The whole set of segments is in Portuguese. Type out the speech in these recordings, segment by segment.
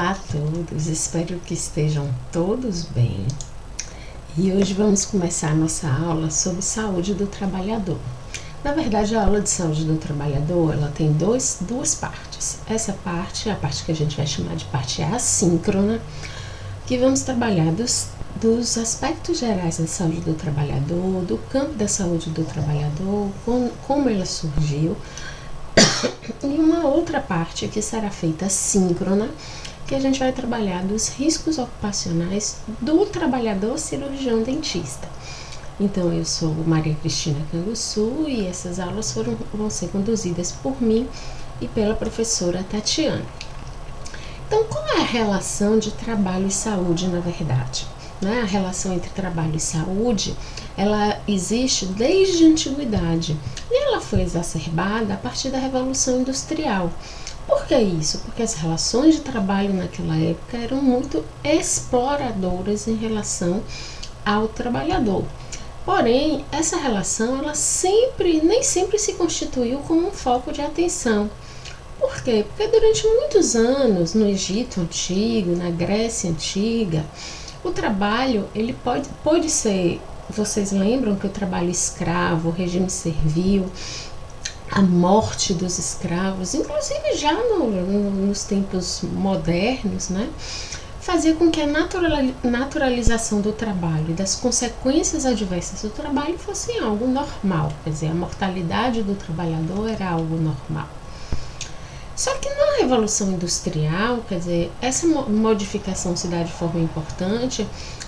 Olá a todos, espero que estejam todos bem. E hoje vamos começar a nossa aula sobre saúde do trabalhador. Na verdade, a aula de saúde do trabalhador, ela tem duas partes. Essa parte é a parte que a gente vai chamar de parte assíncrona, que vamos trabalhar dos aspectos gerais da saúde do trabalhador, do campo da saúde do trabalhador, como ela surgiu. E uma outra parte que será feita síncrona, que a gente vai trabalhar dos riscos ocupacionais do trabalhador cirurgião dentista. Então, eu sou Maria Cristina Canguçu e essas aulas vão ser conduzidas por mim e pela professora Tatiana. Então, qual é a relação de trabalho e saúde, na verdade? A relação entre trabalho e saúde, ela existe desde a antiguidade e ela foi exacerbada a partir da Revolução Industrial. Por que isso? Porque as relações de trabalho naquela época eram muito exploradoras em relação ao trabalhador. Porém, essa relação ela nem sempre se constituiu como um foco de atenção. Por quê? Porque durante muitos anos, no Egito Antigo, na Grécia Antiga, o trabalho, ele pode ser, vocês lembram que o trabalho escravo, o regime servil, a morte dos escravos, inclusive já nos tempos modernos, fazia com que a naturalização do trabalho e das consequências adversas do trabalho fossem algo normal, quer dizer, a mortalidade do trabalhador era algo normal. Só que na Revolução Industrial, quer dizer, essa modificação se dá de forma importante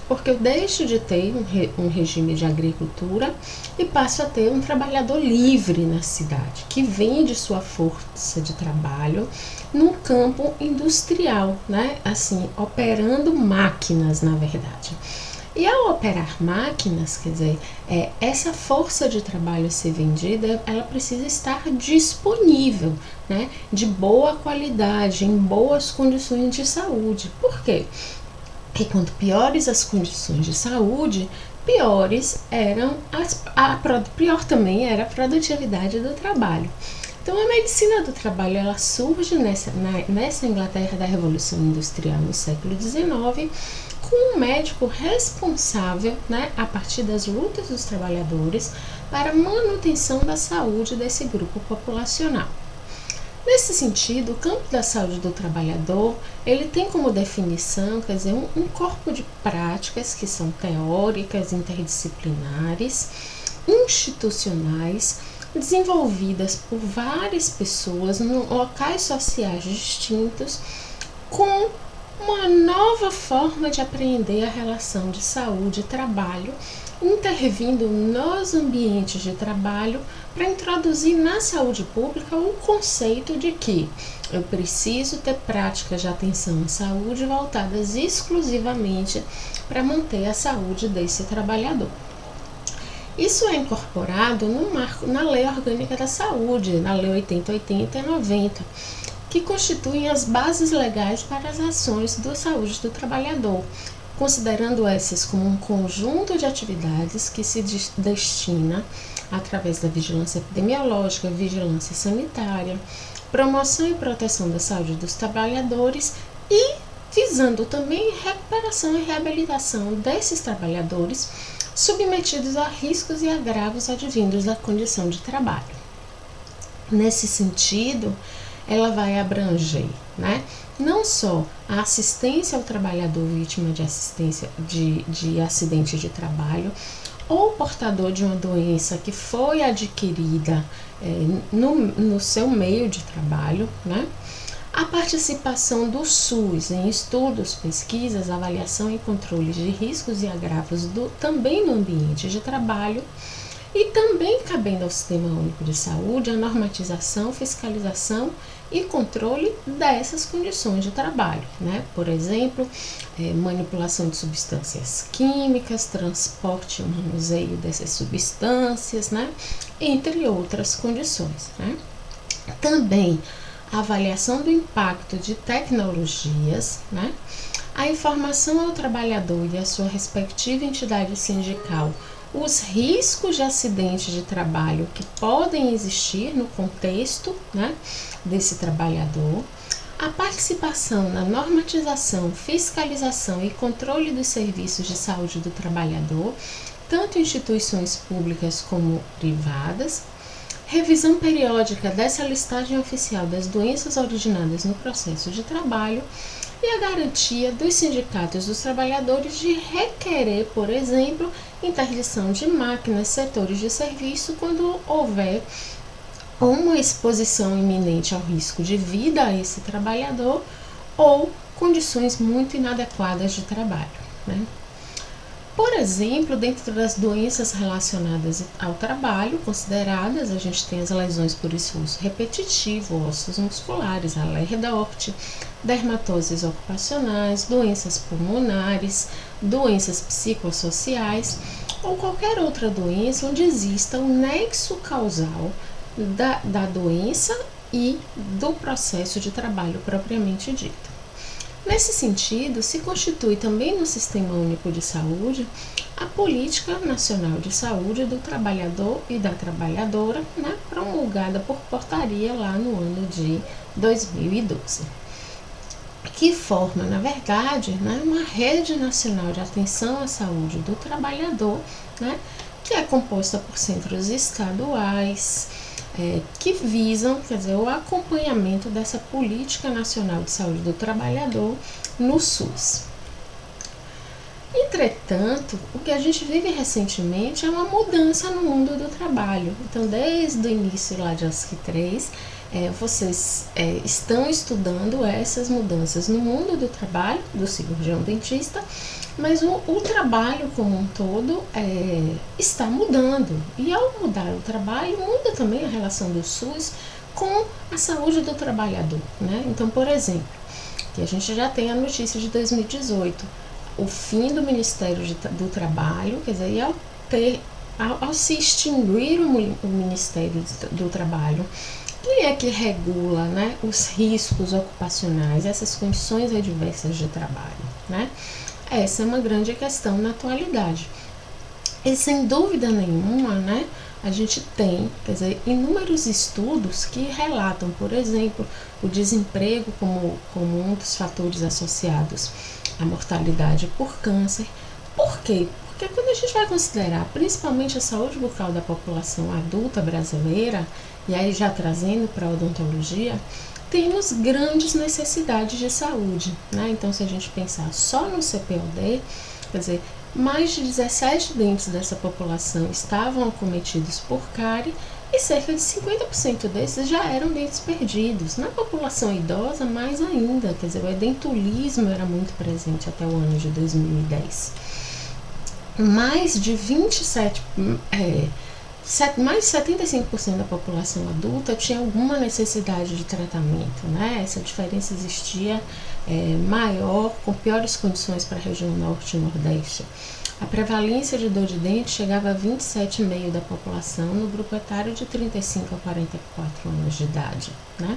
porque eu deixo de ter um regime de agricultura e passo a ter um trabalhador livre na cidade, que vende sua força de trabalho num campo industrial, assim, operando máquinas, na verdade. E ao operar máquinas, quer dizer, essa força de trabalho a ser vendida, ela precisa estar disponível, de boa qualidade, em boas condições de saúde. Por quê? Porque quanto piores as condições de saúde, pior também era a produtividade do trabalho. Então, a medicina do trabalho ela surge nessa Inglaterra da Revolução Industrial no século XIX, com um médico responsável, a partir das lutas dos trabalhadores, para a manutenção da saúde desse grupo populacional. Nesse sentido, o campo da saúde do trabalhador, ele tem como definição, quer dizer, um corpo de práticas que são teóricas, interdisciplinares, institucionais, desenvolvidas por várias pessoas em locais sociais distintos, com uma nova forma de apreender a relação de saúde e trabalho, intervindo nos ambientes de trabalho para introduzir na saúde pública o conceito de que eu preciso ter práticas de atenção à saúde voltadas exclusivamente para manter a saúde desse trabalhador. Isso é incorporado na Lei Orgânica da Saúde, na Lei 8080 e 90, que constituem as bases legais para as ações da saúde do trabalhador, considerando essas como um conjunto de atividades que se destina, através da vigilância epidemiológica, vigilância sanitária, promoção e proteção da saúde dos trabalhadores e visando também recuperação e reabilitação desses trabalhadores submetidos a riscos e agravos advindos da condição de trabalho. Nesse sentido, ela vai abranger, não só a assistência ao trabalhador vítima de acidente de trabalho ou portador de uma doença que foi adquirida no seu meio de trabalho, a participação do SUS em estudos, pesquisas, avaliação e controle de riscos e agravos também no ambiente de trabalho, e também cabendo ao Sistema Único de Saúde a normatização, fiscalização e controle dessas condições de trabalho, Por exemplo, manipulação de substâncias químicas, transporte e manuseio dessas substâncias, entre outras condições, Também a avaliação do impacto de tecnologias, a informação ao trabalhador e à sua respectiva entidade sindical os riscos de acidente de trabalho que podem existir no contexto, desse trabalhador, A participação na normatização, fiscalização e controle dos serviços de saúde do trabalhador, tanto em instituições públicas como privadas, revisão periódica dessa listagem oficial das doenças originadas no processo de trabalho e a garantia dos sindicatos dos trabalhadores de requerer, por exemplo, interdição de máquinas, setores de serviço quando houver uma exposição iminente ao risco de vida a esse trabalhador ou condições muito inadequadas de trabalho, né? Por exemplo, dentro das doenças relacionadas ao trabalho consideradas, a gente tem as lesões por esforço repetitivo, ossos musculares, a lerdorte, dermatoses ocupacionais, doenças pulmonares, doenças psicossociais ou qualquer outra doença onde exista um nexo causal da doença e do processo de trabalho propriamente dito. Nesse sentido, se constitui também no Sistema Único de Saúde a Política Nacional de Saúde do Trabalhador e da Trabalhadora, né, promulgada por portaria lá no ano de 2012, que forma, na verdade, né, uma rede nacional de atenção à saúde do trabalhador, né, que é composta por centros estaduais, que visam, o acompanhamento dessa Política Nacional de Saúde do Trabalhador no SUS. Entretanto, o que a gente vive recentemente é uma mudança no mundo do trabalho. Então, desde o início lá de ASC 3, vocês estão estudando essas mudanças no mundo do trabalho, do cirurgião dentista, mas o trabalho como um todo está mudando. E ao mudar o trabalho, muda também a relação do SUS com a saúde do trabalhador, né? Então, por exemplo, que a gente já tem a notícia de 2018, o fim do Ministério do Trabalho, ao se extinguir o Ministério do Trabalho, que é que regula, né, os riscos ocupacionais, essas condições adversas de trabalho, né? Essa é uma grande questão na atualidade. E sem dúvida nenhuma, né, a gente tem, inúmeros estudos que relatam, por exemplo, o desemprego como um dos fatores associados à mortalidade por câncer. Por quê? Porque quando a gente vai considerar principalmente a saúde bucal da população adulta brasileira, e aí já trazendo para a odontologia, temos grandes necessidades de saúde, né? Então, se a gente pensar só no CPOD, mais de 17 dentes dessa população estavam acometidos por cárie e cerca de 50% desses já eram dentes perdidos. Na população idosa, mais ainda, o edentulismo era muito presente até o ano de 2010. Mais de 75% da população adulta tinha alguma necessidade de tratamento, né? Essa diferença existia maior, com piores condições para a região norte e nordeste. A prevalência de dor de dente chegava a 27,5% da população no grupo etário de 35 a 44 anos de idade, né?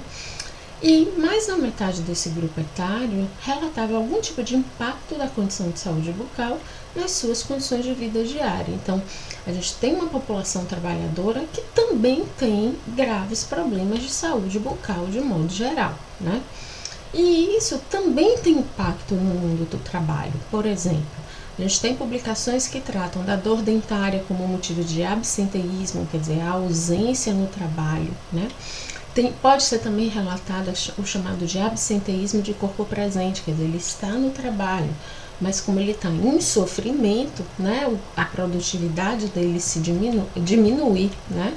E mais da metade desse grupo etário relatava algum tipo de impacto da condição de saúde bucal nas suas condições de vida diária. Então, a gente tem uma população trabalhadora que também tem graves problemas de saúde bucal de modo geral, né? E isso também tem impacto no mundo do trabalho. Por exemplo, a gente tem publicações que tratam da dor dentária como motivo de absenteísmo, a ausência no trabalho, né? Pode ser também relatado o chamado de absenteísmo de corpo presente, ele está no trabalho, mas como ele está em sofrimento, né, a produtividade dele se diminui, né?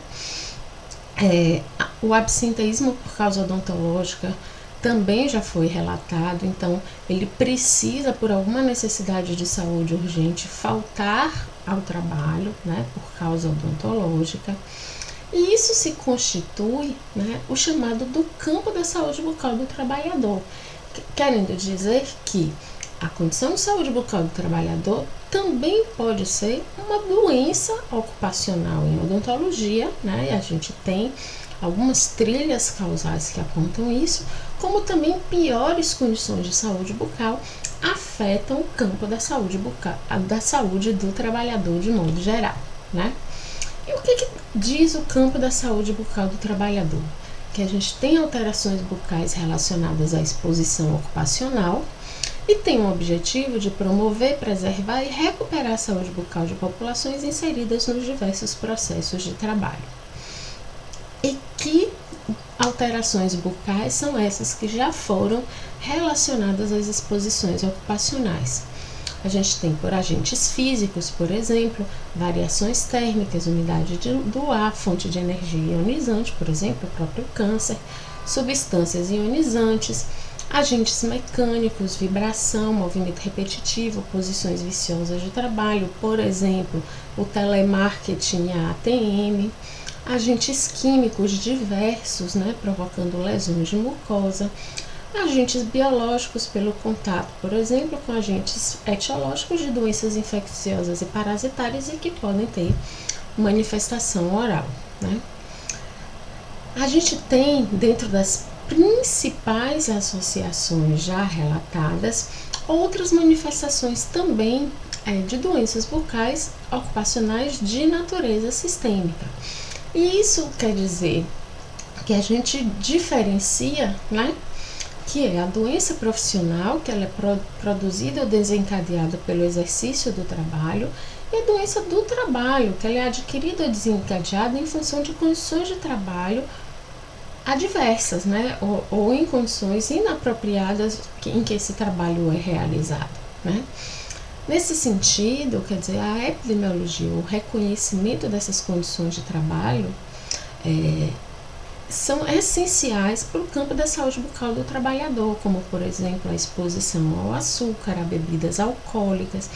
O absenteísmo por causa odontológica também já foi relatado, então ele precisa, por alguma necessidade de saúde urgente, faltar ao trabalho, né, por causa odontológica. E isso se constitui, né, o chamado do campo da saúde bucal do trabalhador, querendo dizer que a condição de saúde bucal do trabalhador também pode ser uma doença ocupacional em odontologia, né? E a gente tem algumas trilhas causais que apontam isso, como também piores condições de saúde bucal afetam o campo da saúde bucal, da saúde do trabalhador de modo geral, né? E o que diz o campo da saúde bucal do trabalhador? que a gente tem alterações bucais relacionadas à exposição ocupacional e tem o objetivo de promover, preservar e recuperar a saúde bucal de populações inseridas nos diversos processos de trabalho. E que alterações bucais são essas que já foram relacionadas às exposições ocupacionais? A gente tem por agentes físicos, por exemplo, variações térmicas, umidade do ar, fonte de energia ionizante, por exemplo, o próprio câncer, substâncias ionizantes, agentes mecânicos, vibração, movimento repetitivo, posições viciosas de trabalho, por exemplo, o telemarketing e a ATM, agentes químicos diversos, provocando lesões de mucosa, agentes biológicos pelo contato, por exemplo, com agentes etiológicos de doenças infecciosas e parasitárias e que podem ter manifestação oral. A gente tem, dentro das principais associações já relatadas, outras manifestações também de doenças bucais ocupacionais de natureza sistêmica. E isso quer dizer que a gente diferencia, que é a doença profissional, que ela é produzida ou desencadeada pelo exercício do trabalho, e a doença do trabalho, que ela é adquirida ou desencadeada em função de condições de trabalho adversas, ou em condições inapropriadas em que esse trabalho é realizado, Nesse sentido, quer dizer, a epidemiologia, o reconhecimento dessas condições de trabalho são essenciais para o campo da saúde bucal do trabalhador, como, por exemplo, a exposição ao açúcar, a bebidas alcoólicas,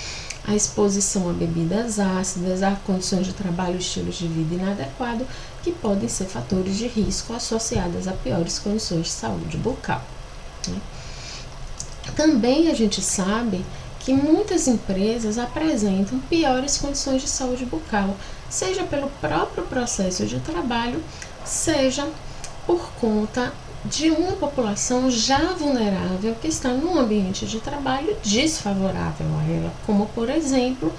a exposição a bebidas ácidas, a condições de trabalho e estilos de vida inadequado, que podem ser fatores de risco associados a piores condições de saúde bucal. Também a gente sabe que muitas empresas apresentam piores condições de saúde bucal, seja pelo próprio processo de trabalho, seja por conta de uma população já vulnerável que está num ambiente de trabalho desfavorável a ela, como, por exemplo,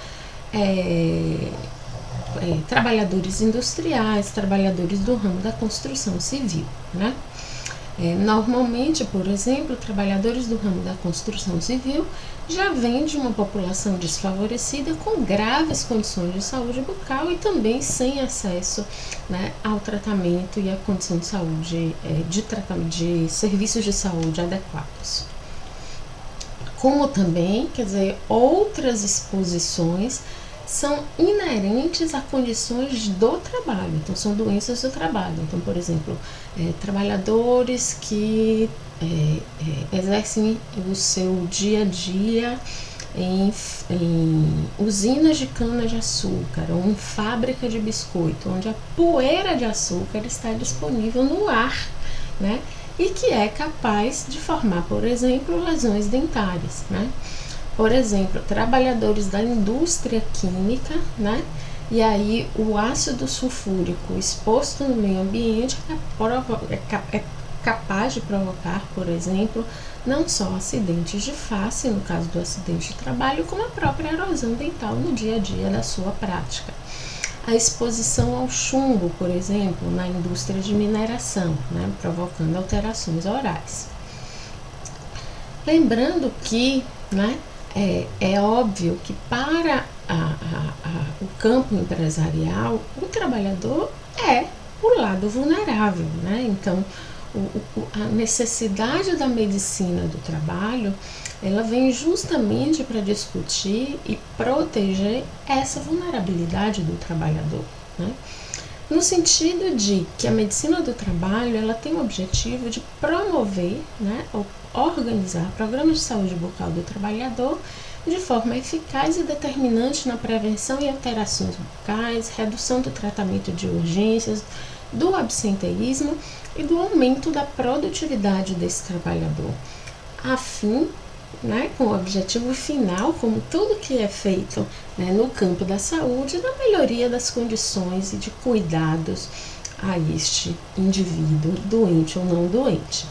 trabalhadores industriais, trabalhadores do ramo da construção civil, Normalmente, por exemplo, trabalhadores do ramo da construção civil já vêm de uma população desfavorecida com graves condições de saúde bucal e também sem acesso ao tratamento e à condição de saúde, de serviços de saúde adequados. Como também, outras exposições são inerentes a condições do trabalho, então são doenças do trabalho. Então, por exemplo, trabalhadores que exercem o seu dia a dia em usinas de cana-de-açúcar ou em fábrica de biscoito, onde a poeira de açúcar está disponível no ar, e que é capaz de formar, por exemplo, lesões dentárias, Por exemplo, trabalhadores da indústria química, e aí o ácido sulfúrico exposto no meio ambiente é capaz de provocar, por exemplo, não só acidentes de face, no caso do acidente de trabalho, como a própria erosão dental no dia a dia da sua prática. A exposição ao chumbo, por exemplo, na indústria de mineração, provocando alterações orais. Lembrando que, é óbvio que para o campo empresarial, o trabalhador é o lado vulnerável, Então, a necessidade da medicina do trabalho, ela vem justamente para discutir e proteger essa vulnerabilidade do trabalhador, No sentido de que a medicina do trabalho, ela tem o objetivo de promover, ou organizar programas de saúde bucal do trabalhador de forma eficaz e determinante na prevenção e alterações bucais, redução do tratamento de urgências, do absenteísmo e do aumento da produtividade desse trabalhador, a fim, com o objetivo final, como tudo que é feito no campo da saúde, da melhoria das condições e de cuidados a este indivíduo, doente ou não doente,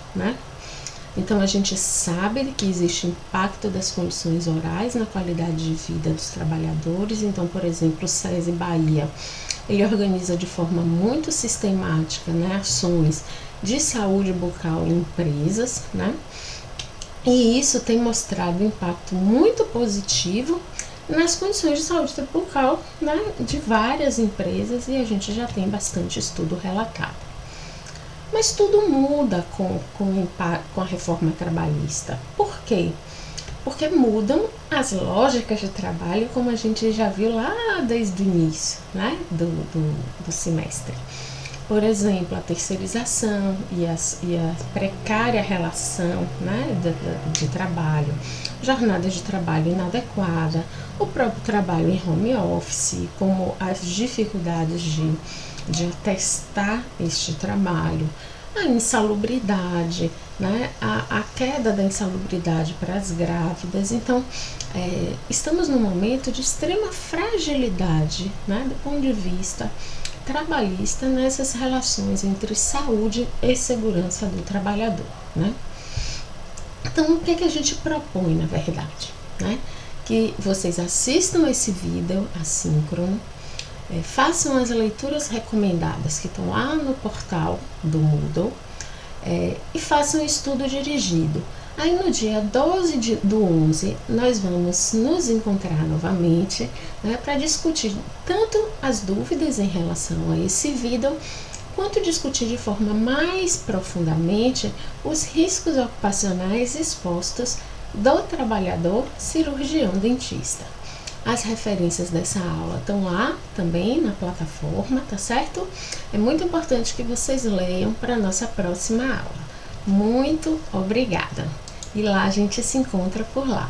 Então, a gente sabe que existe impacto das condições orais na qualidade de vida dos trabalhadores. Então, por exemplo, o SESI Bahia, ele organiza de forma muito sistemática ações de saúde bucal em empresas, né? E isso tem mostrado um impacto muito positivo nas condições de saúde bucal, né, de várias empresas, e a gente já tem bastante estudo relatado. Mas tudo muda com a reforma trabalhista. Por quê? Porque mudam as lógicas de trabalho, como a gente já viu lá desde o início, né, do semestre. Por exemplo, a terceirização e a precária relação, né, de trabalho, jornada de trabalho inadequada, o próprio trabalho em home office, como as dificuldades de atestar este trabalho, a insalubridade, né, a queda da insalubridade para as grávidas. Então, estamos num momento de extrema fragilidade, né, do ponto de vista trabalhista nessas relações entre saúde e segurança do trabalhador, né? Então, o que a gente propõe, na verdade, né? Que vocês assistam esse vídeo assíncrono, façam as leituras recomendadas que estão lá no portal do Moodle, e façam um estudo dirigido. Aí no dia 12 do 11, nós vamos nos encontrar novamente, né, para discutir tanto as dúvidas em relação a esse vídeo, quanto discutir de forma mais profundamente os riscos ocupacionais expostos do trabalhador cirurgião dentista. As referências dessa aula estão lá também na plataforma, tá certo? É muito importante que vocês leiam para a nossa próxima aula. Muito obrigada! E lá a gente se encontra por lá.